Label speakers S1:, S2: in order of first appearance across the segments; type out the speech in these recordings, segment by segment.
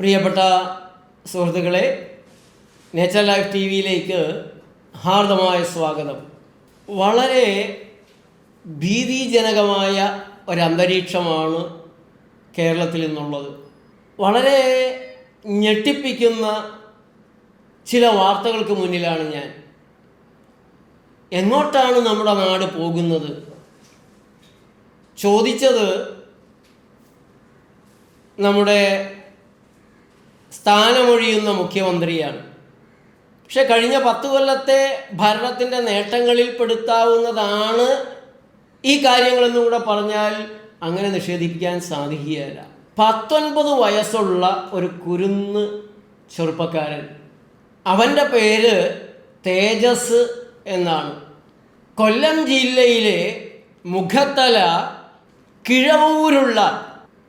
S1: പ്രിയപ്പെട്ട സുഹൃത്തുക്കളെ, nature life T വിയിലേക്ക് ഹാർദമായ സ്വാഗതം. വളരെ ഭീതിജനകമായ ഒരന്തരീക്ഷമാണ് കേരളത്തിൽ നിന്നുള്ളത്. വളരെ ഞെട്ടിപ്പിക്കുന്ന ചില വാർത്തകൾക്ക് മുന്നിലാണ് ഞാൻ. എങ്ങോട്ടാണ് നമ്മുടെ നാട് പോകുന്നത്? ചോദിച്ചത് നമ്മുടെ സ്ഥാനമൊഴിയുന്ന മുഖ്യമന്ത്രിയാണ്. പക്ഷെ കഴിഞ്ഞ 10 കൊല്ലത്തെ ഭരണത്തിൻ്റെ നേട്ടങ്ങളിൽ പെടുത്താവുന്നതാണ് ഈ കാര്യങ്ങളെന്നും കൂടെ പറഞ്ഞാൽ അങ്ങനെ നിഷേധിക്കാൻ സാധിക്കുകയില്ല. 19 വയസ്സുള്ള ഒരു കുരുന്ന് ചെറുപ്പക്കാരൻ, അവൻ്റെ പേര് തേജസ് എന്നാണ്. കൊല്ലം ജില്ലയിലെ മുഖത്തല കിഴവൂരുള്ള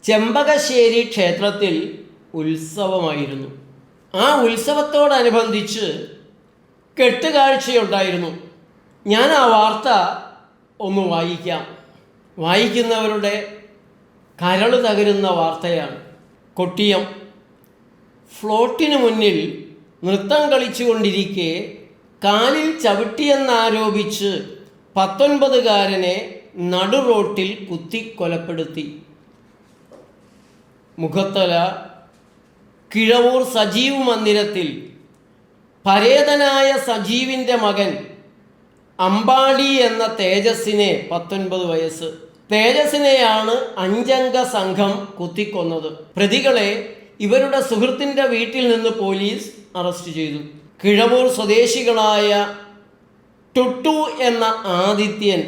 S1: ചെമ്പകശ്ശേരി ക്ഷേത്രത്തിൽ ഉത്സവമായിരുന്നു. ആ ഉത്സവത്തോടനുബന്ധിച്ച് കെട്ടുകാഴ്ചയുണ്ടായിരുന്നു. ഞാൻ ആ വാർത്ത ഒന്ന് വായിക്കാം. വായിക്കുന്നവരുടെ കരൾ തകരുന്ന വാർത്തയാണ്. കൊട്ടിയം ഫ്ലോട്ടിന് മുന്നിൽ നൃത്തം കളിച്ചുകൊണ്ടിരിക്കെ കാലിൽ ചവിട്ടിയെന്നാരോപിച്ച് 19കാരനെ നടുറോട്ടിൽ കുത്തിക്കൊലപ്പെടുത്തി. മുഖത്തല കിഴവൂർ സജീവ് മന്ദിരത്തിൽ പരേതനായ സജീവിൻ്റെ മകൻ അമ്പാടി എന്ന തേജസ്സിനെ 19 വയസ്സ്. തേജസ്സിനെയാണ് 5 അംഗ സംഘം കുത്തിക്കൊന്നത്. പ്രതികളെ ഇവരുടെ സുഹൃത്തിൻ്റെ വീട്ടിൽ നിന്ന് പോലീസ് അറസ്റ്റ് ചെയ്തു. കിഴവൂർ സ്വദേശികളായ ടുട്ടു എന്ന ആദിത്യൻ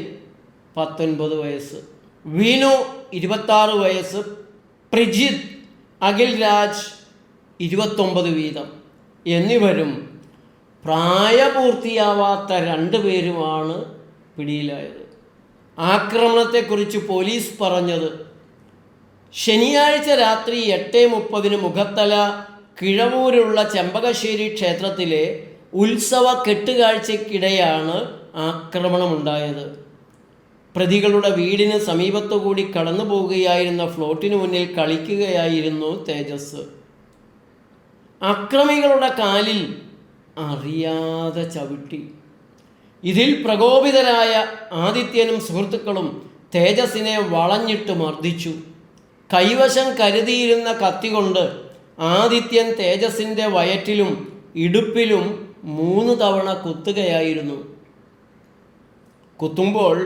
S1: 19 വയസ്സ്, വീനു 26 വയസ്സ്, പ്രിജിത്ത്, അഖിൽ രാജ് 29 വീതം എന്നിവരും പ്രായപൂർത്തിയാവാത്ത 2 പേരുമാണ് പിടിയിലായത്. ആക്രമണത്തെക്കുറിച്ച് പോലീസ് പറഞ്ഞത്, ശനിയാഴ്ച രാത്രി 8:30 മുഖത്തല കിഴവൂരുള്ള ചെമ്പകശ്ശേരി ക്ഷേത്രത്തിലെ ഉത്സവ കെട്ടുകാഴ്ചയ്ക്കിടെയാണ് ആക്രമണമുണ്ടായത്. പ്രതികളുടെ വീടിന് സമീപത്തുകൂടി കടന്നു പോവുകയായിരുന്ന ഫ്ലോട്ടിന് മുന്നിൽ കളിക്കുകയായിരുന്നു തേജസ്. അക്രമികളുടെ കാലിൽ അറിയാതെ ചവിട്ടി. ഇതിൽ പ്രകോപിതരായ ആദിത്യനും സുഹൃത്തുക്കളും തേജസ്സിനെ വളഞ്ഞിട്ട് മർദ്ദിച്ചു. കൈവശം കരുതിയിരുന്ന കത്തി കൊണ്ട് ആദിത്യൻ തേജസ്സിൻ്റെ വയറ്റിലും ഇടുപ്പിലും 3 തവണ കുത്തുകയായിരുന്നു. കുത്തുമ്പോൾ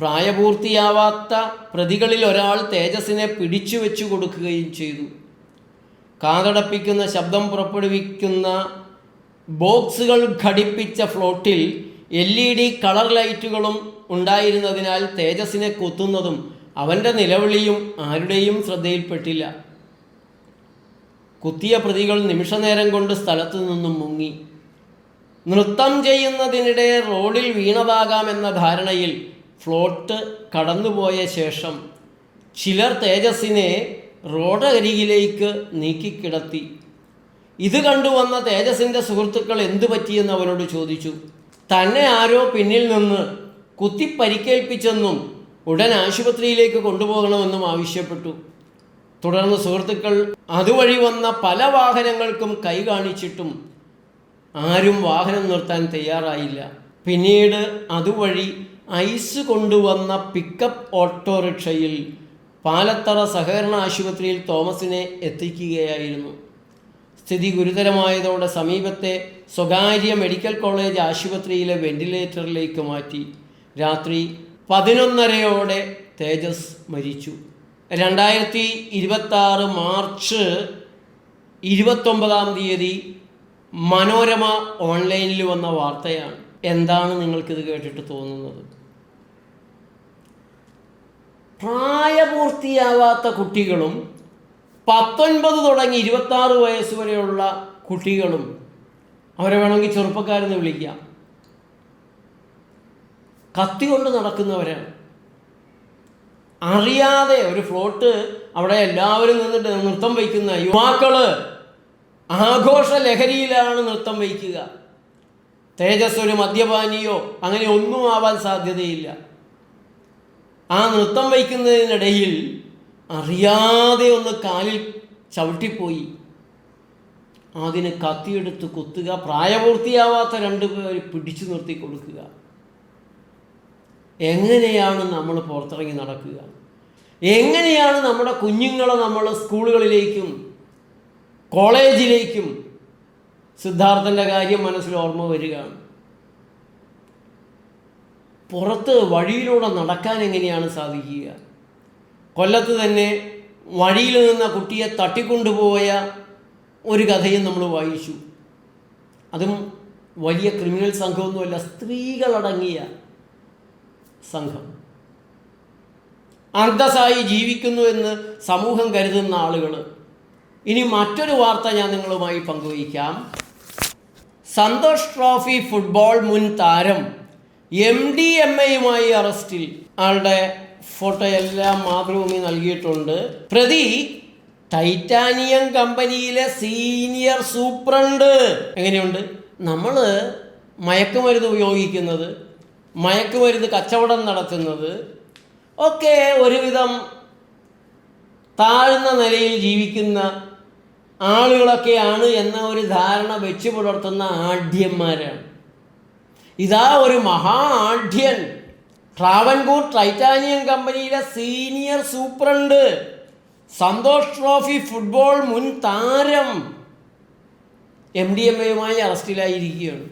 S1: പ്രായപൂർത്തിയാവാത്ത പ്രതികളിൽ ഒരാൾ തേജസ്സിനെ പിടിച്ചു വെച്ചു കൊടുക്കുകയും ചെയ്തു. കാതടപ്പിക്കുന്ന ശബ്ദം പുറപ്പെടുവിക്കുന്ന ബോക്സുകൾ ഘടിപ്പിച്ച ഫ്ലോട്ടിൽ LED കളർ ലൈറ്റുകളും ഉണ്ടായിരുന്നതിനാൽ തേജസ്സിനെ കുത്തുന്നതും അവൻ്റെ നിലവിളിയും ആരുടെയും ശ്രദ്ധയിൽപ്പെട്ടില്ല. കുത്തിയ പ്രതികൾ നിമിഷനേരം കൊണ്ട് സ്ഥലത്തു നിന്നും മുങ്ങി. നൃത്തം ചെയ്യുന്നതിനിടെ റോഡിൽ വീണതാകാമെന്ന ധാരണയിൽ ഫ്ലോട്ട് കടന്നുപോയ ശേഷം ചിലർ തേജസ്സിനെ റോഡരികിലേക്ക് നീക്കിക്കിടത്തി. ഇത് കണ്ടുവന്ന തേജസ്സിൻ്റെ സുഹൃത്തുക്കൾ എന്തു പറ്റിയെന്ന് അവനോട് ചോദിച്ചു. തന്നെ ആരോ പിന്നിൽ നിന്ന് കുത്തി പരിക്കേൽപ്പിച്ചെന്നും ഉടൻ ആശുപത്രിയിലേക്ക് കൊണ്ടുപോകണമെന്നും ആവശ്യപ്പെട്ടു. തുടർന്ന് സുഹൃത്തുക്കൾ അതുവഴി വന്ന പല വാഹനങ്ങൾക്കും കൈ കാണിച്ചിട്ടും ആരും വാഹനം നിർത്താൻ തയ്യാറായില്ല. പിന്നീട് അതുവഴി ഐസ് കൊണ്ടുവന്ന പിക്കപ്പ് ഓട്ടോറിക്ഷയിൽ പാലത്തറ സഹകരണ ആശുപത്രിയിൽ തോമസിനെ എത്തിക്കുകയായിരുന്നു. സ്ഥിതി ഗുരുതരമായതോടെ സമീപത്തെ സ്വകാര്യ മെഡിക്കൽ കോളേജ് ആശുപത്രിയിലെ വെന്റിലേറ്ററിലേക്ക് മാറ്റി. രാത്രി 11:30 തേജസ് മരിച്ചു. 2026 മാർച്ച് 29 മനോരമ ഓൺലൈനിൽ വന്ന വാർത്തയാണ്. എന്താണ് നിങ്ങൾക്കിത് കേട്ടിട്ട് തോന്നുന്നത്? പ്രായപൂർത്തിയാവാത്ത കുട്ടികളും 19 തുടങ്ങി 26 വയസ്സ് വരെയുള്ള കുട്ടികളും, അവരെ വേണമെങ്കിൽ ചെറുപ്പക്കാരെന്ന് വിളിക്കാം, കത്തി കൊണ്ട് നടക്കുന്നവരാണ്. അറിയാതെ ഒരു ഫ്ലോട്ട് അവിടെ എല്ലാവരും നിന്നിട്ട് നൃത്തം വയ്ക്കുന്ന യുവാക്കള് ആഘോഷ ലഹരിയിലാണ് നൃത്തം വയ്ക്കുക. തേജസ് ഒരു മദ്യപാനിയോ അങ്ങനെ ഒന്നും ആവാൻ സാധ്യതയില്ല. ആ നൃത്തം വയ്ക്കുന്നതിനിടയിൽ അറിയാതെ ഒന്ന് കാലിൽ ചവിട്ടിപ്പോയി. അതിന് കത്തിയെടുത്ത് കുത്തുക, പ്രായപൂർത്തിയാവാത്ത 2 പേര് പിടിച്ചു നിർത്തി കൊടുക്കുക. എങ്ങനെയാണ് നമ്മൾ പുറത്തിറങ്ങി നടക്കുക? എങ്ങനെയാണ് നമ്മുടെ കുഞ്ഞുങ്ങളെ നമ്മൾ സ്കൂളുകളിലേക്കും കോളേജിലേക്കും? സിദ്ധാർത്ഥൻ്റെ കാര്യം മനസ്സിൽ ഓർമ്മ വരികയാണ്. പുറത്ത് വഴിയിലൂടെ നടക്കാൻ എങ്ങനെയാണ് സാധിക്കുക? കൊല്ലത്ത് തന്നെ വഴിയിൽ നിന്ന കുട്ടിയെ തട്ടിക്കൊണ്ടുപോയ ഒരു കഥയും നമ്മൾ വായിച്ചു. അതും വലിയ ക്രിമിനൽ സംഘമൊന്നുമല്ല, സ്ത്രീകളടങ്ങിയ സംഘം. അന്തസ്സായി ജീവിക്കുന്നു എന്ന് സമൂഹം കരുതുന്ന ആളുകൾ. ഇനി മറ്റൊരു വാർത്ത ഞാൻ നിങ്ങളുമായി പങ്കുവയ്ക്കാം. സന്തോഷ് ട്രോഫി ഫുട്ബോൾ മുൻ താരം MDMAയുമായി അറസ്റ്റിൽ. ആളുടെ ഫോട്ടോ എല്ലാം മാതൃഭൂമി നൽകിയിട്ടുണ്ട്. പ്രതി ടൈറ്റാനിയം കമ്പനിയിലെ സീനിയർ സൂപ്രണ്ട്. എങ്ങനെയുണ്ട്? നമ്മൾ മയക്കുമരുന്ന് ഉപയോഗിക്കുന്നത്, മയക്കുമരുന്ന് കച്ചവടം നടത്തുന്നത് ഒക്കെ ഒരുവിധം താഴ്ന്ന നിലയിൽ ജീവിക്കുന്ന ആളുകളൊക്കെയാണ് എന്ന ഒരു ധാരണ വെച്ച് പുലർത്തുന്ന ആഢ്യന്മാരാണ്. ഇതാ ഒരു മഹാ ആഢ്യൻ, ട്രാവൻകൂർ ടൈറ്റാനിയം കമ്പനിയിലെ senior superintendent, Santosh trophy football മുൻ താരം MDMAയുമായി അറസ്റ്റിലായിരിക്കുകയാണ്.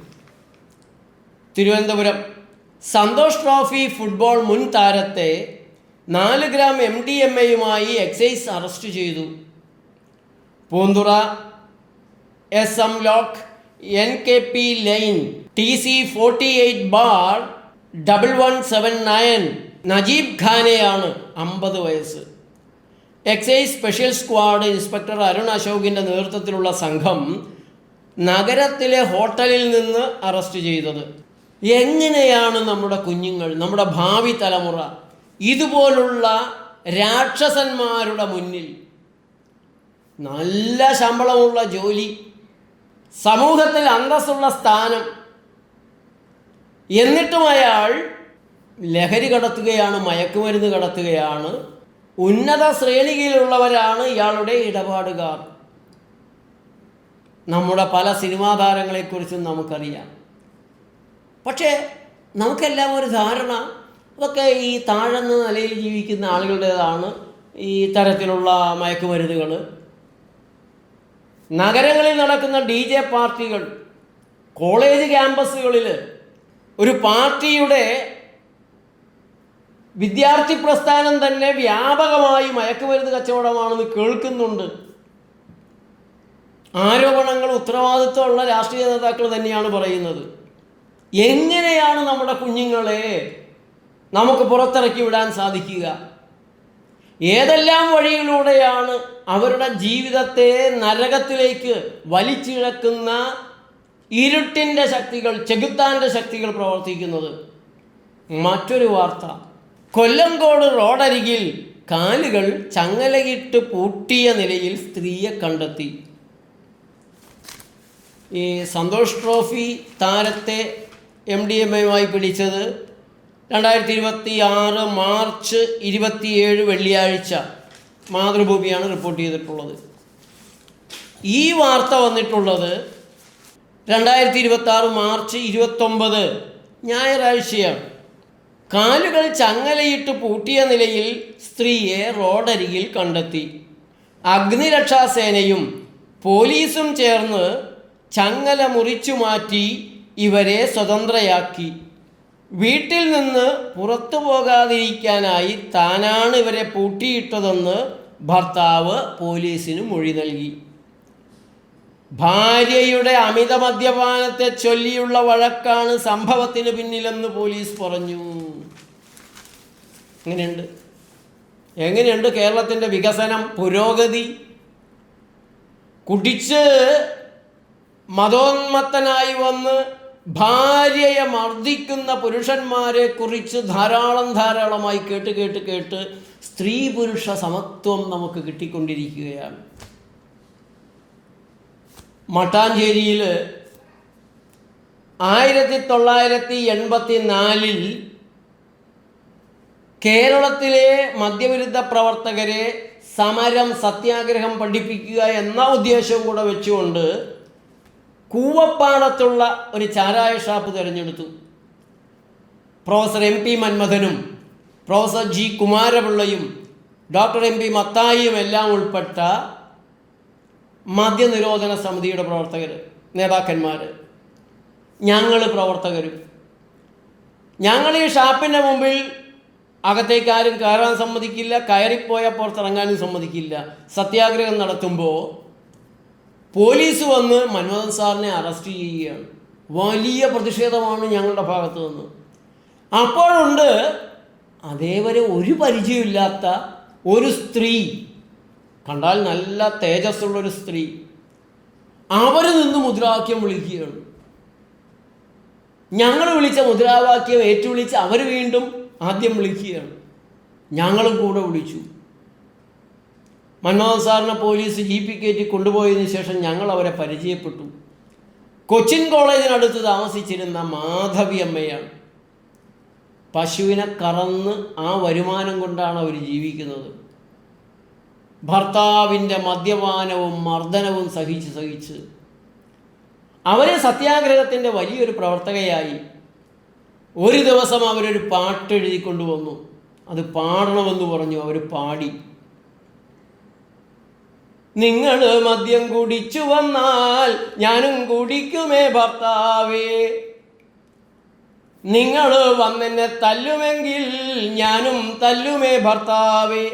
S1: തിരുവനന്തപുരം സന്തോഷ് ട്രോഫി ഫുട്ബോൾ മുൻ താരത്തെ 4 ഗ്രാം MDMAയുമായി എക്സൈസ് അറസ്റ്റ് ചെയ്തു. Poonthura SM lock NKP line TC 48/1179 Najeeb ഖാനെയാണ്, 50 വയസ്സ്. Excise special squad inspector Arun അശോകിൻ്റെ നേതൃത്വത്തിലുള്ള സംഘം നഗരത്തിലെ ഹോട്ടലിൽ നിന്ന് അറസ്റ്റ് ചെയ്തത്. എങ്ങനെയാണ് നമ്മുടെ കുഞ്ഞുങ്ങൾ, നമ്മുടെ ഭാവി തലമുറ ഇതുപോലുള്ള രാക്ഷസന്മാരുടെ മുന്നിൽ? നല്ല ശമ്പളമുള്ള ജോലി, സമൂഹത്തിൽ അന്തസ്സുള്ള സ്ഥാനം, എന്നിട്ടും അയാൾ ലഹരി കടത്തുകയാണ്, മയക്കുമരുന്ന് കടത്തുകയാണ്. ഉന്നത ശ്രേണിയിലുള്ളവരാണ് ഇയാളുടെ ഇടപാടുകാർ. നമ്മുടെ പല സിനിമാ താരങ്ങളെക്കുറിച്ചും നമുക്കറിയാം. പക്ഷേ നമുക്കെല്ലാം ഒരു ധാരണ, അതൊക്കെ ഈ താഴ്ന്ന നിലയിൽ ജീവിക്കുന്ന ആളുകളുടേതാണ് ഈ തരത്തിലുള്ള മയക്കുമരുന്നുകൾ. നഗരങ്ങളിൽ നടക്കുന്ന DJ പാർട്ടികൾ, കോളേജ് ക്യാമ്പസുകളിൽ ഒരു പാർട്ടിയുടെ വിദ്യാർത്ഥി പ്രസ്ഥാനം തന്നെ വ്യാപകമായി മയക്കുമരുന്ന് കച്ചവടമാണെന്ന് കേൾക്കുന്നുണ്ട്. ആരോപണങ്ങൾ ഉത്തരവാദിത്വമുള്ള രാഷ്ട്രീയ നേതാക്കൾ തന്നെയാണ് പറയുന്നത്. എങ്ങനെയാണ് നമ്മുടെ കുഞ്ഞുങ്ങളെ നമുക്ക് പുറത്തിറക്കി വിടാൻ സാധിക്കുക? ഏതെല്ലാം വഴിയിലൂടെയാണ് അവരുടെ ജീവിതത്തെ നരകത്തിലേക്ക് വലിച്ചിഴക്കുന്ന ഇരുട്ടിൻ്റെ ശക്തികൾ, ചെകുത്താൻ്റെ ശക്തികൾ പ്രവർത്തിക്കുന്നത്? മറ്റൊരു വാർത്ത, കൊല്ലങ്കോട് റോഡരികിൽ കാലുകൾ ചങ്ങലയിട്ട് പൂട്ടിയ നിലയിൽ സ്ത്രീയെ കണ്ടെത്തി. ഈ സന്തോഷ് ട്രോഫി താരത്തെ MDMAയുമായി പിടിച്ചത് 2026 മാർച്ച് 27 വെള്ളിയാഴ്ച. മാതൃഭൂമിയാണ് റിപ്പോർട്ട് ചെയ്തിട്ടുള്ളത്. ഈ വാർത്ത വന്നിട്ടുള്ളത് 2026 മാർച്ച് 29 ഞായറാഴ്ചയാണ്. കാലുകൾ ചങ്ങലയിട്ട് പൂട്ടിയ നിലയിൽ സ്ത്രീയെ റോഡരികിൽ കണ്ടെത്തി. അഗ്നിരക്ഷാസേനയും പോലീസും ചേർന്ന് ചങ്ങല മുറിച്ചു മാറ്റി ഇവരെ സ്വതന്ത്രയാക്കി. വീട്ടിൽ നിന്ന് പുറത്തു പോകാതിരിക്കാനായി താനാണ് ഇവരെ പൂട്ടിയിട്ടതെന്ന് ഭർത്താവ് പോലീസിന് മൊഴി നൽകി. ഭാര്യയുടെ അമിത മദ്യപാനത്തെ ചൊല്ലിയുള്ള വഴക്കാണ് സംഭവത്തിന് പിന്നിലെന്ന് പോലീസ് പറഞ്ഞു. എങ്ങനെയുണ്ട് കേരളത്തിൻ്റെ വികസനം, പുരോഗതി? കുടിച്ച് മതോന്മത്തനായി വന്ന് ഭാര്യയെ മർദ്ദിക്കുന്ന പുരുഷന്മാരെ കുറിച്ച് ധാരാളമായി കേട്ട് സ്ത്രീ പുരുഷ സമത്വം നമുക്ക് കിട്ടിക്കൊണ്ടിരിക്കുകയാണ്. മട്ടാഞ്ചേരിയിൽ 1984 കേരളത്തിലെ മദ്യവിരുദ്ധ പ്രവർത്തകരെ സമരം സത്യാഗ്രഹം പഠിപ്പിക്കുക എന്ന ഉദ്ദേശവും കൂടെ വെച്ചുകൊണ്ട് കൂവപ്പാടത്തുള്ള ഒരു ചാരായ ഷാപ്പ് തിരഞ്ഞെടുത്തു. പ്രൊഫസർ MP മന്മഥനും പ്രൊഫസർ G കുമാരപിള്ളയും ഡോക്ടർ MP മത്തായിയും എല്ലാം ഉൾപ്പെട്ട മദ്യനിരോധന സമിതിയുടെ പ്രവർത്തകർ, നേതാക്കന്മാർ, ഞങ്ങൾ പ്രവർത്തകരും. ഞങ്ങൾ ഈ ഷാപ്പിൻ്റെ മുമ്പിൽ അകത്തേക്ക് ആരും കയറാൻ സമ്മതിക്കില്ല, കയറിപ്പോയാൽ പുറത്തിറങ്ങാനും സമ്മതിക്കില്ല. സത്യാഗ്രഹം നടത്തുമ്പോൾ പോലീസ് വന്ന് മൻമോഹൻ സാറിനെ അറസ്റ്റ് ചെയ്യുകയാണ്. വലിയ പ്രതിഷേധമാണ് ഞങ്ങളുടെ ഭാഗത്ത് നിന്ന്. അപ്പോഴുണ്ട് അതേവരെ ഒരു പരിചയമില്ലാത്ത ഒരു സ്ത്രീ, കണ്ടാൽ നല്ല തേജസ്സുള്ളൊരു സ്ത്രീ, അവർ നിന്ന് മുദ്രാവാക്യം വിളിക്കുകയാണ്. ഞങ്ങൾ വിളിച്ച മുദ്രാവാക്യം ഏറ്റുവിളിച്ച് അവർ വീണ്ടും ആദ്യം വിളിക്കുകയാണ്. ഞങ്ങളും കൂടെ വിളിച്ചു. മൻമോഹൻ സാറിനെ പോലീസ് ജീപ്പിൽ കയറ്റി കൊണ്ടുപോയതിനു ശേഷം ഞങ്ങൾ അവരെ പരിചയപ്പെട്ടു. കൊച്ചിൻ കോളേജിനടുത്ത് താമസിച്ചിരുന്ന മാധവി അമ്മയാണ്. പശുവിനെ കറന്ന് ആ വരുമാനം കൊണ്ടാണ് അവർ ജീവിക്കുന്നത്. ഭർത്താവിൻ്റെ മദ്യപാനവും മർദ്ദനവും സഹിച്ച് അവർ സത്യാഗ്രഹത്തിൻ്റെ വലിയൊരു പ്രവർത്തകയായി. ഒരു ദിവസം അവരൊരു പാട്ട് എഴുതിക്കൊണ്ടുവന്നു. അത് പാടണമെന്ന് പറഞ്ഞു. അവർ പാടി. നിങ്ങൾ മദ്യം കുടിച്ചു വന്നാൽ ഞാനും കുടിക്കുമേ ഭർത്താവേ, നിങ്ങൾ വന്നെന്നെ തല്ലുമെങ്കിൽ ഞാനും തല്ലുമേ ഭർത്താവേ,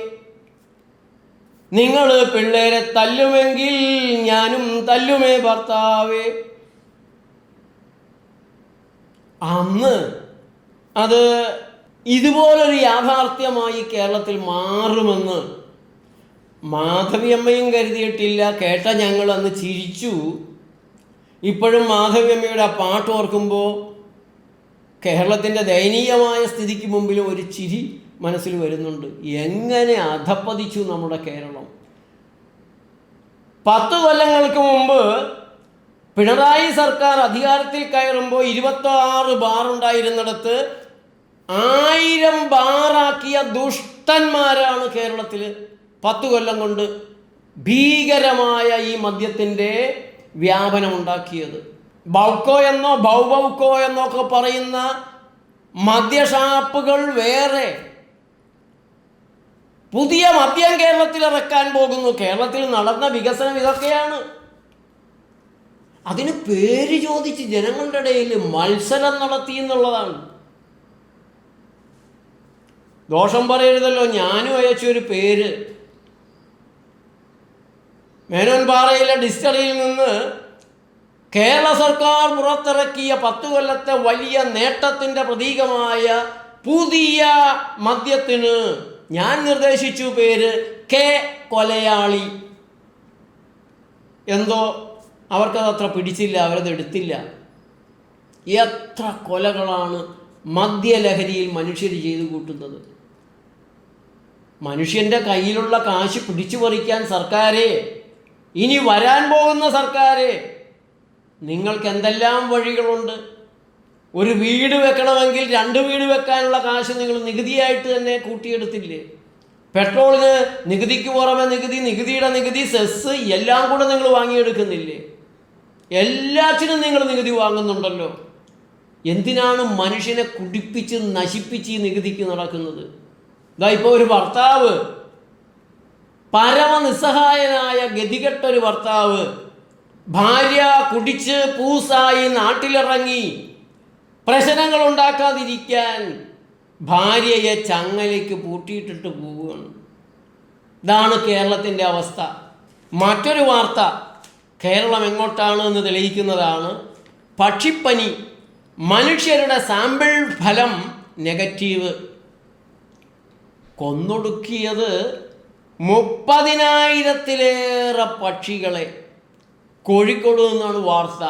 S1: നിങ്ങൾ പിള്ളേരെ തല്ലുമെങ്കിൽ ഞാനും തല്ലുമേ ഭർത്താവേ. അന്ന് അത് ഇതുപോലൊരു യാഥാർത്ഥ്യമായി കേരളത്തിൽ മാറുമെന്ന് മാധവിയമ്മയും കരുതിയിട്ടില്ല. കേട്ട ഞങ്ങൾ അന്ന് ചിരിച്ചു. ഇപ്പോഴും മാധവിയമ്മയുടെ ആ പാട്ട് ഓർക്കുമ്പോൾ കേരളത്തിൻ്റെ ദയനീയമായ സ്ഥിതിക്ക് മുമ്പിലും ഒരു ചിരി മനസ്സിൽ വരുന്നുണ്ട്. എങ്ങനെ അധപ്പതിച്ചു നമ്മുടെ കേരളം. 10 കൊല്ലങ്ങൾക്ക് മുമ്പ് പിണറായി സർക്കാർ അധികാരത്തിൽ കയറുമ്പോൾ 26 ബാറുണ്ടായിരുന്നിടത്ത് 1000 ബാറാക്കിയ ദുഷ്ടന്മാരാണ് കേരളത്തിൽ 10 കൊല്ലം കൊണ്ട് ഭീകരമായ ഈ മദ്യത്തിൻ്റെ വ്യാപനമുണ്ടാക്കിയത്. ബൗക്കോ എന്നോ ബൗബൗക്കോ എന്നൊക്കെ പറയുന്ന മദ്യഷാപ്പുകൾ വേറെ. പുതിയ മദ്യം കേരളത്തിൽ ഇറക്കാൻ പോകുന്നു. കേരളത്തിൽ നടന്ന വികസനം ഇതൊക്കെയാണ്. അതിന് പേര് ചോദിച്ച് ജനങ്ങളുടെ ഇടയിൽ മത്സരം നടത്തി എന്നുള്ളതാണ്. ദോഷം പറയരുതല്ലോ, ഞാനും അയച്ചൊരു പേര്. മേനോൻപാറയിലെ ഡിസ്റ്ററിയിൽ നിന്ന് കേരള സർക്കാർ പുറത്തിറക്കിയ 10 കൊല്ലത്തെ വലിയ നേട്ടത്തിൻ്റെ പ്രതീകമായ പുതിയ മദ്യത്തിന് ഞാൻ നിർദ്ദേശിച്ചു പേര് കെ കൊലയാളി. എന്തോ അവർക്കത് അത്ര പിടിച്ചില്ല, അവരത് എടുത്തില്ല. എത്ര കൊലകളാണ് മദ്യലഹരിയിൽ മനുഷ്യർ ചെയ്തു കൂട്ടുന്നത്. മനുഷ്യൻ്റെ കയ്യിലുള്ള കാശ് പിടിച്ചു പറിക്കാൻ സർക്കാരെ, ഇനി വരാൻ പോകുന്ന സർക്കാരെ, നിങ്ങൾക്ക് എന്തെല്ലാം വഴികളുണ്ട്. ഒരു വീട് വെക്കണമെങ്കിൽ 2 വീട് വെക്കാനുള്ള കാശ് നിങ്ങൾ നികുതിയായിട്ട് തന്നെ കൂട്ടിയെടുത്തില്ലേ? പെട്രോളിന് നികുതിക്ക് പുറമെ നികുതി, നികുതിയുടെ നികുതി, സെസ് എല്ലാം കൂടെ നിങ്ങൾ വാങ്ങിയെടുക്കുന്നില്ലേ? എല്ലാറ്റിനും നിങ്ങൾ നികുതി വാങ്ങുന്നുണ്ടല്ലോ. എന്തിനാണ് മനുഷ്യനെ കുടിപ്പിച്ച് നശിപ്പിച്ച് ഈ നികുതിക്ക് നടക്കുന്നത്? ഇതാ ഇപ്പോൾ ഒരു ഭർത്താവ്, പരമനിസ്സഹായനായ ഗതികെട്ടൊരു ഭർത്താവ്, ഭാര്യ കുടിച്ച് പൂസായി നാട്ടിലിറങ്ങി പ്രശ്നങ്ങൾ ഉണ്ടാക്കാതിരിക്കാൻ ഭാര്യയെ ചങ്ങലയ്ക്ക് പൂട്ടിയിട്ടിട്ട് പോവുകയാണ്. ഇതാണ് കേരളത്തിൻ്റെ അവസ്ഥ. മറ്റൊരു വാർത്ത കേരളം എങ്ങോട്ടാണ് എന്ന് തെളിയിക്കുന്നതാണ്. പക്ഷിപ്പനി, മനുഷ്യരുടെ സാമ്പിൾ ഫലം നെഗറ്റീവ്. കൊന്നൊടുക്കിയത് 30,000-ലേറെ പക്ഷികളെ. കോഴിക്കോട് നിന്നാണ് വാർത്ത.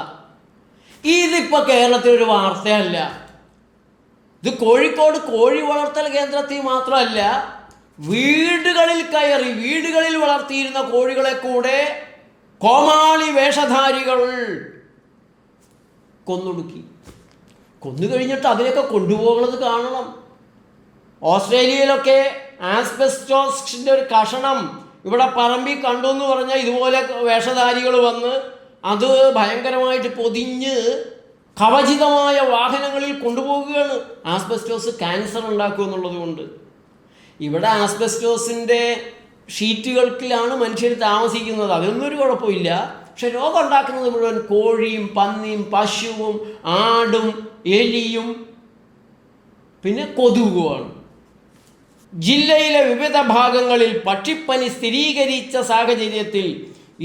S1: ഇതിപ്പോൾ കേരളത്തിലൊരു വാർത്തയല്ല. ഇത് കോഴിക്കോട് കോഴി വളർത്തൽ കേന്ദ്രത്തിൽ മാത്രമല്ല, വീടുകളിൽ കയറി വീടുകളിൽ വളർത്തിയിരുന്ന കോഴികളെ കൂടെ കോമാളി വേഷധാരികൾ കൊന്നൊടുക്കി. കൊന്നു കഴിഞ്ഞിട്ട് അതിനൊക്കെ കൊണ്ടുപോകുന്നത് കാണണം. ഓസ്ട്രേലിയയിലൊക്കെ ആസ്ബെസ്റ്റോസിൻ്റെ ഒരു കഷണം ഇവിടെ പറമ്പിൽ കണ്ടു എന്ന് പറഞ്ഞാൽ ഇതുപോലെ വേഷധാരികൾ വന്ന് അത് ഭയങ്കരമായിട്ട് പൊതിഞ്ഞ് കവചിതമായ വാഹനങ്ങളിൽ കൊണ്ടുപോകുകയാണ്. ആസ്ബസ്റ്റോസ് ക്യാൻസർ ഉണ്ടാക്കും എന്നുള്ളത് കൊണ്ട്. ഇവിടെ ആസ്ബസ്റ്റോസിൻ്റെ ഷീറ്റുകൾക്കിലാണ് മനുഷ്യർ താമസിക്കുന്നത്, അതിനൊന്നും ഒരു കുഴപ്പമില്ല. പക്ഷെ രോഗം ഉണ്ടാക്കുന്നത് മുഴുവൻ കോഴിയും പന്നിയും പശുവും ആടും എലിയും പിന്നെ കൊതുകുമാണ്. ജില്ലയിലെ വിവിധ ഭാഗങ്ങളിൽ പക്ഷിപ്പനി സ്ഥിരീകരിച്ച സാഹചര്യത്തിൽ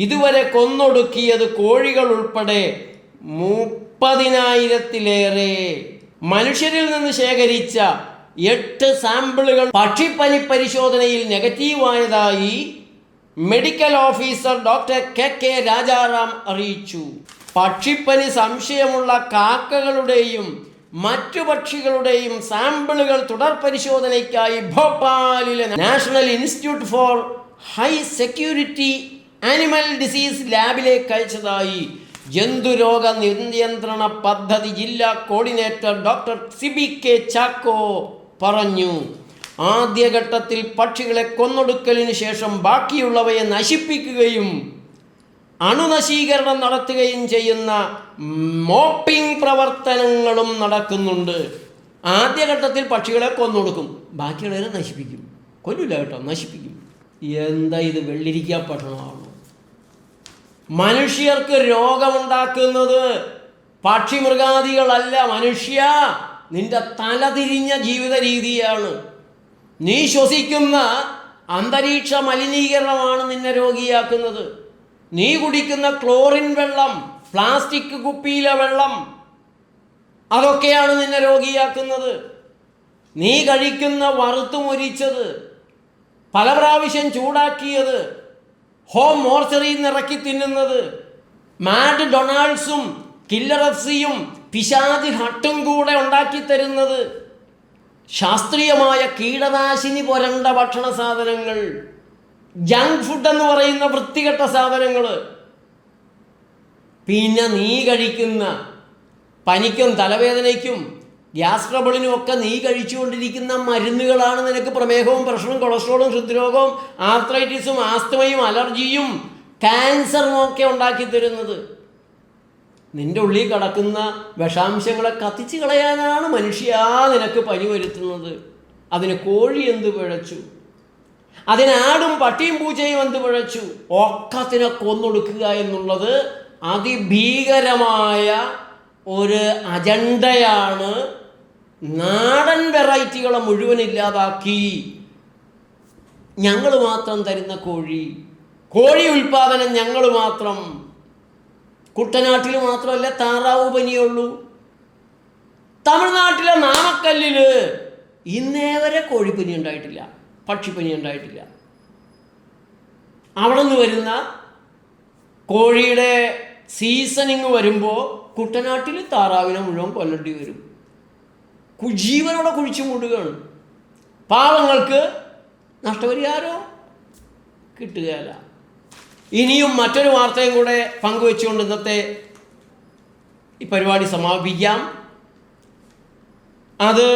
S1: ഇതുവരെ കൊന്നൊടുക്കിയത് കോഴികൾ ഉൾപ്പെടെ 30,000-ലേറെ. മനുഷ്യരിൽ നിന്ന് ശേഖരിച്ച 8 സാമ്പിളുകൾ പക്ഷിപ്പനി പരിശോധനയിൽ നെഗറ്റീവായതായി medical officer doctor K Rajaram അറിയിച്ചു. പക്ഷിപ്പനി സംശയമുള്ള കാക്കകളുടെയും മറ്റു പക്ഷികളുടെയും സാമ്പിളുകൾ തുടർ പരിശോധനയ്ക്കായി ഭോപ്പാലിലെ national institute for high security animal disease ലാബിലേക്ക് അയച്ചതായി ജന്തുരോഗ നിയന്ത്രണ പദ്ധതി ജില്ലാ coordinator doctor Siby K Chacko പറഞ്ഞു. ആദ്യഘട്ടത്തിൽ പക്ഷികളെ കൊന്നൊടുക്കലിന് ശേഷം ബാക്കിയുള്ളവയെ നശിപ്പിക്കുകയും അണുനശീകരണം നടത്തുകയും ചെയ്യുന്ന മോപ്പിംഗ് പ്രവർത്തനങ്ങളും നടക്കുന്നുണ്ട്. ആദ്യഘട്ടത്തിൽ പക്ഷികളെ കൊന്നൊടുക്കും, ബാക്കിയുള്ളവരെ നശിപ്പിക്കും. കൊല്ലില്ല കേട്ടോ, നശിപ്പിക്കും. എന്താ ഇത് വെള്ളിരിക്ക പട്ടണമാണ്? മനുഷ്യർക്ക് രോഗമുണ്ടാക്കുന്നത് പക്ഷിമൃഗാദികളല്ല, മനുഷ്യ നിന്റെ തലതിരിഞ്ഞ ജീവിത രീതിയാണ്. നീ ശ്വസിക്കുന്ന അന്തരീക്ഷ മലിനീകരണമാണ് നിന്നെ രോഗിയാക്കുന്നത്. നീ കുടിക്കുന്ന ക്ലോറിൻ വെള്ളം, പ്ലാസ്റ്റിക് കുപ്പിയിലെ വെള്ളം, അതൊക്കെയാണ് നിന്നെ രോഗിയാക്കുന്നത്. നീ കഴിക്കുന്ന വറുത്തു മൊരിച്ചത്, പല പ്രാവശ്യം ചൂടാക്കിയത്, ഹോം മോർച്ചറിയിൽ നിന്ന് ഇറക്കി തിന്നുന്നത്, മാഡ് ഡൊണാൾഡ്സും കില്ലർ എഫ്സിയും പിശാചി ഹട്ടും കൂടെ ഉണ്ടാക്കി തരുന്നത്, ശാസ്ത്രീയമായ കീടനാശിനി പുരണ്ട ഭക്ഷണ സാധനങ്ങൾ, ജങ്ക് ഫുഡ് എന്ന് പറയുന്ന വൃത്തികെട്ട സാധനങ്ങൾ, പിന്നെ നീ കഴിക്കുന്ന പനിക്കും തലവേദനയ്ക്കും ഗ്യാസ് ട്രബിളിനും ഒക്കെ നീ കഴിച്ചുകൊണ്ടിരിക്കുന്ന മരുന്നുകളാണ് നിനക്ക് പ്രമേഹവും പ്രഷറും കൊളസ്ട്രോളും ഹൃദ്രോഗവും ആർത്രൈറ്റിസും ആസ്തമയും അലർജിയും ക്യാൻസറും ഒക്കെ ഉണ്ടാക്കി തരുന്നത്. നിന്റെ ഉള്ളിൽ കിടക്കുന്ന വിഷാംശങ്ങളെ കത്തിച്ച് കളയാനാണ് മനുഷ്യ നിനക്ക് പനി വരുത്തുന്നത്. അതിന് കോഴി എന്ത് പിഴച്ചു, അതിനാടും പട്ടിയും പൂച്ചയും എന്ത് പിഴച്ചു? ഒക്കത്തിനെ കൊന്നൊടുക്കുക എന്നുള്ളത് അതിഭീകരമായ ഒരു അജണ്ടയാണ്. നാടൻ വെറൈറ്റികളെ മുഴുവൻ ഇല്ലാതാക്കി ഞങ്ങൾ മാത്രം തരുന്ന കോഴി ഉൽപാദനം ഞങ്ങൾ മാത്രം. കുട്ടനാട്ടിൽ മാത്രമല്ല താറാവ് പനിയുള്ളൂ. തമിഴ്നാട്ടിലെ നാമക്കല്ലിൽ ഇന്നേ വരെ കോഴിപ്പനി ഉണ്ടായിട്ടില്ല, പക്ഷിപ്പനി ഉണ്ടായിട്ടില്ല. അവിടെ നിന്ന് വരുന്ന കോഴിയുടെ സീസണിങ് വരുമ്പോൾ കുട്ടനാട്ടിൽ താറാവിനെ മുഴുവൻ കൊല്ലേണ്ടി വരും. ജീവനോടെ കുഴിച്ചു മൂടുകയാണ്. പാവങ്ങൾക്ക് നഷ്ടപരിഹാരം കിട്ടുകയല്ല. ഇനിയും മറ്റൊരു വാർത്തയും കൂടെ പങ്കുവെച്ചുകൊണ്ട് ഇന്നത്തെ ഈ പരിപാടി സമാപിക്കാം. അത്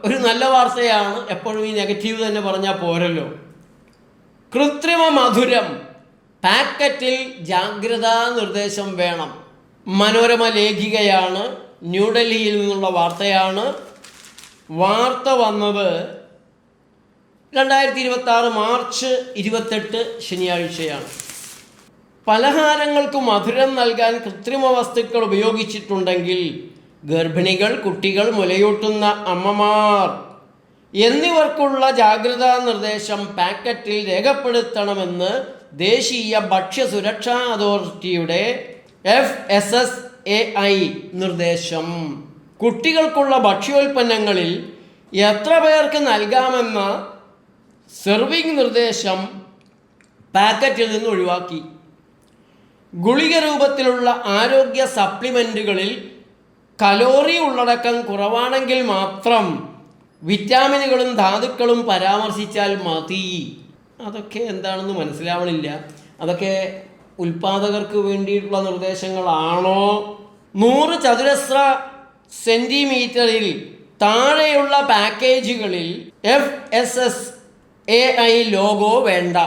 S1: ഒരു നല്ല വാർത്തയാണ്. എപ്പോഴും ഈ നെഗറ്റീവ് തന്നെ പറഞ്ഞാൽ പോരല്ലോ. കൃത്രിമ മധുരം പാക്കറ്റിൽ ജാഗ്രതാ നിർദ്ദേശം വേണം. മനോരമ ലേഖികയാണ്, ന്യൂഡൽഹിയിൽ നിന്നുള്ള വാർത്തയാണ്. വാർത്ത വന്നത് 2026 മാർച്ച് 28 ശനിയാഴ്ചയാണ്. പലഹാരങ്ങൾക്ക് മധുരം നൽകാൻ കൃത്രിമ വസ്തുക്കൾ ഉപയോഗിച്ചിട്ടുണ്ടെങ്കിൽ ഗർഭിണികൾ, കുട്ടികൾ, മുലയൂട്ടുന്ന അമ്മമാർ എന്നിവർക്കുള്ള ജാഗ്രതാ നിർദ്ദേശം പാക്കറ്റിൽ രേഖപ്പെടുത്തണമെന്ന് ദേശീയ ഭക്ഷ്യസുരക്ഷാ അതോറിറ്റിയുടെ FSSAI നിർദ്ദേശം. കുട്ടികൾക്കുള്ള ഭക്ഷ്യോൽപ്പന്നങ്ങളിൽ എത്ര പേർക്ക് നൽകാമെന്ന സെർവിങ് നിർദ്ദേശം പാക്കറ്റിൽ നിന്ന് ഒഴിവാക്കി. ഗുളിക രൂപത്തിലുള്ള ആരോഗ്യ സപ്ലിമെൻറ്റുകളിൽ കലോറി ഉള്ളടക്കം കുറവാണെങ്കിൽ മാത്രം വിറ്റാമിനുകളും ധാതുക്കളും പരാമർശിച്ചാൽ മതി. അതൊക്കെ എന്താണെന്ന് മനസ്സിലാവണില്ല. അതൊക്കെ ഉൽപാദകർക്ക് വേണ്ടിയിട്ടുള്ള നിർദ്ദേശങ്ങളാണോ? 100 ചതുരശ്ര സെൻറ്റിമീറ്ററിൽ താഴെയുള്ള പാക്കേജുകളിൽ FSSAI ലോഗോ വേണ്ട.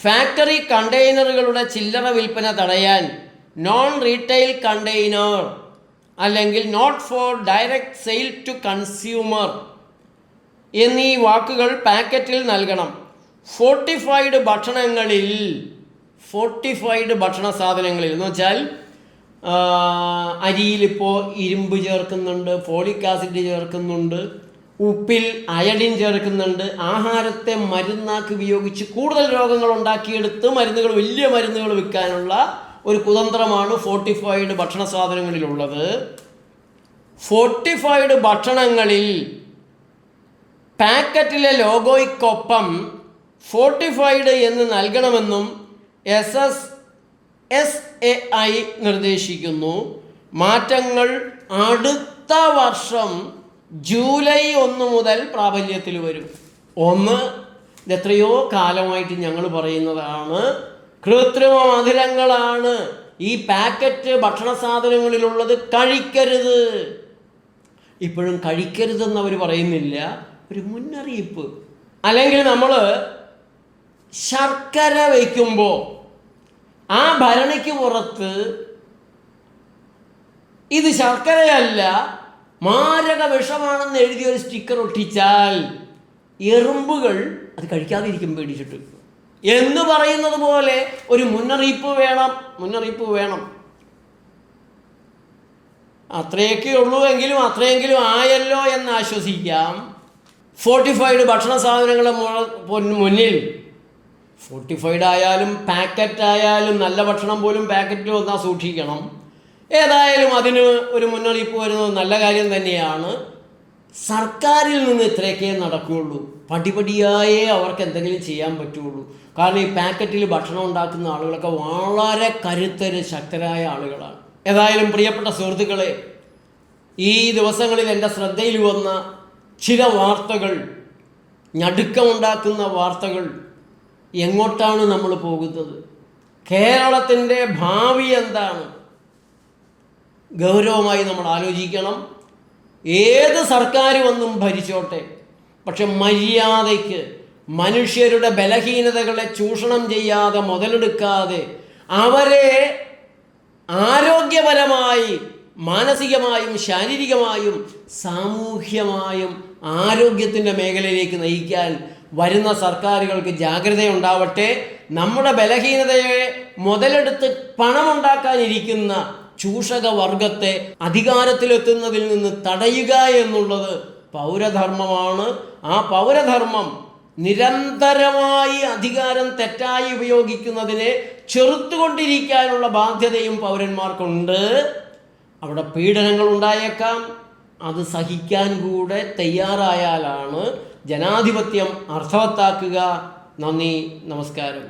S1: ഫാക്ടറി കണ്ടെയ്നറുകളുടെ ചില്ലറ വിൽപ്പന തടയാൻ നോൺ റീറ്റെയിൽ കണ്ടെയ്നർ അല്ലെങ്കിൽ not for direct sale to consumer എന്നീ വാക്കുകൾ പാക്കറ്റിൽ നൽകണം. ഫോർട്ടിഫൈഡ് ഭക്ഷണ സാധനങ്ങളിൽ എന്ന് വെച്ചാൽ അരിയിലിപ്പോൾ ഇരുമ്പ് ചേർക്കുന്നുണ്ട്, ഫോളിക് ആസിഡ് ചേർക്കുന്നുണ്ട്, ഉപ്പിൽ അയഡിൻ ചേർക്കുന്നുണ്ട്. ആഹാരത്തെ മരുന്നാക്കി ഉപയോഗിച്ച് കൂടുതൽ രോഗങ്ങൾ ഉണ്ടാക്കിയെടുത്ത് വലിയ മരുന്നുകൾ വിൽക്കാനുള്ള ഒരു കുതന്ത്രമാണ് ഫോർട്ടിഫൈഡ് ഭക്ഷണ സാധനങ്ങളിലുള്ളത്. ഫോർട്ടിഫൈഡ് ഭക്ഷണങ്ങളിൽ പാക്കറ്റിലെ ലോഗോയ്ക്കൊപ്പം ഫോർട്ടിഫൈഡ് എന്ന് നൽകണമെന്നും SSSAI നിർദ്ദേശിക്കുന്നു. മാറ്റങ്ങൾ അടുത്ത വർഷം ജൂലൈ 1 മുതൽ പ്രാബല്യത്തിൽ വരും. എത്രയോ കാലമായിട്ട് ഞങ്ങൾ പറയുന്നതാണ്, കൃത്രിമ മധുരങ്ങളാണ് ഈ പാക്കറ്റ് ഭക്ഷണ സാധനങ്ങളിലുള്ളത്, കഴിക്കരുത്. ഇപ്പോഴും കഴിക്കരുതെന്ന് അവർ പറയുന്നില്ല, ഒരു മുന്നറിയിപ്പ്. അല്ലെങ്കിൽ നമ്മൾ ശർക്കര വയ്ക്കുമ്പോൾ ആ ഭരണിക്ക് പുറത്ത് ഇത് ശർക്കരയല്ല മാരക വിഷമാണെന്ന് എഴുതിയൊരു സ്റ്റിക്കർ ഒട്ടിച്ചാൽ എറുമ്പുകൾ അത് കഴിക്കാതിരിക്കും പേടിച്ചിട്ട് എന്ന് പറയുന്നത് പോലെ ഒരു മുന്നറിയിപ്പ് വേണം. അത്രയൊക്കെ ഉള്ളൂ എങ്കിലും അത്രയെങ്കിലും ആയല്ലോ എന്ന് ആശ്വസിക്കാം. ഫോർട്ടിഫൈഡ് ഭക്ഷണ സാധനങ്ങളുടെ മുന്നിൽ ഫോർട്ടിഫൈഡ് ആയാലും പാക്കറ്റ് ആയാലും നല്ല ഭക്ഷണം പോലും പാക്കറ്റിൽ വന്നാൽ സൂക്ഷിക്കണം. ഏതായാലും അതിന് ഒരു മുന്നറിയിപ്പ് വരുന്നത് നല്ല കാര്യം തന്നെയാണ്. സർക്കാരിൽ നിന്ന് ഇത്രയൊക്കെ നടക്കുകയുള്ളൂ, പടിപടിയായേ അവർക്ക് എന്തെങ്കിലും ചെയ്യാൻ പറ്റുള്ളൂ. കാരണം ഈ പാക്കറ്റിൽ ഭക്ഷണം ഉണ്ടാക്കുന്ന ആളുകളൊക്കെ വളരെ ശക്തരായ ആളുകളാണ്. ഏതായാലും പ്രിയപ്പെട്ട സുഹൃത്തുക്കളെ, ഈ ദിവസങ്ങളിൽ എൻ്റെ ശ്രദ്ധയിൽ വന്ന ചില വാർത്തകൾ, ഞടുക്കമുണ്ടാക്കുന്ന വാർത്തകൾ. എങ്ങോട്ടാണ് നമ്മൾ പോകുന്നത്? കേരളത്തിൻ്റെ ഭാവി എന്താണ്? ഗൗരവമായി നമ്മൾ ആലോചിക്കണം. ഏത് സർക്കാർ വന്നും ഭരിച്ചോട്ടെ, പക്ഷെ മര്യാദയ്ക്ക് മനുഷ്യരുടെ ബലഹീനതകളെ ചൂഷണം ചെയ്യാതെ, മുതലെടുക്കാതെ, അവരെ ആരോഗ്യപരമായി, മാനസികമായും ശാരീരികമായും സാമൂഹ്യമായും ആരോഗ്യത്തിൻ്റെ മേഖലയിലേക്ക് നയിക്കാൻ വരുന്ന സർക്കാരുകൾക്ക് ജാഗ്രതയുണ്ടാവട്ടെ. നമ്മുടെ ബലഹീനതയെ മുതലെടുത്ത് പണമുണ്ടാക്കാനിരിക്കുന്ന ചൂഷക വർഗത്തെ അധികാരത്തിലെത്തുന്നതിൽ നിന്ന് തടയുക എന്നുള്ളത് പൗരധർമ്മമാണ്. ആ പൗരധർമ്മം നിരന്തരമായി അധികാരം തെറ്റായി ഉപയോഗിക്കുന്നതിനെ ചെറുത്തുകൊണ്ടിരിക്കാനുള്ള ബാധ്യതയും പൗരന്മാർക്കുണ്ട്. അവിടെ പീഡനങ്ങൾ ഉണ്ടായേക്കാം, അത് സഹിക്കാൻ കൂടെ തയ്യാറായാലാണ് ജനാധിപത്യം അർത്ഥവത്താക്കുക. നന്ദി, നമസ്കാരം.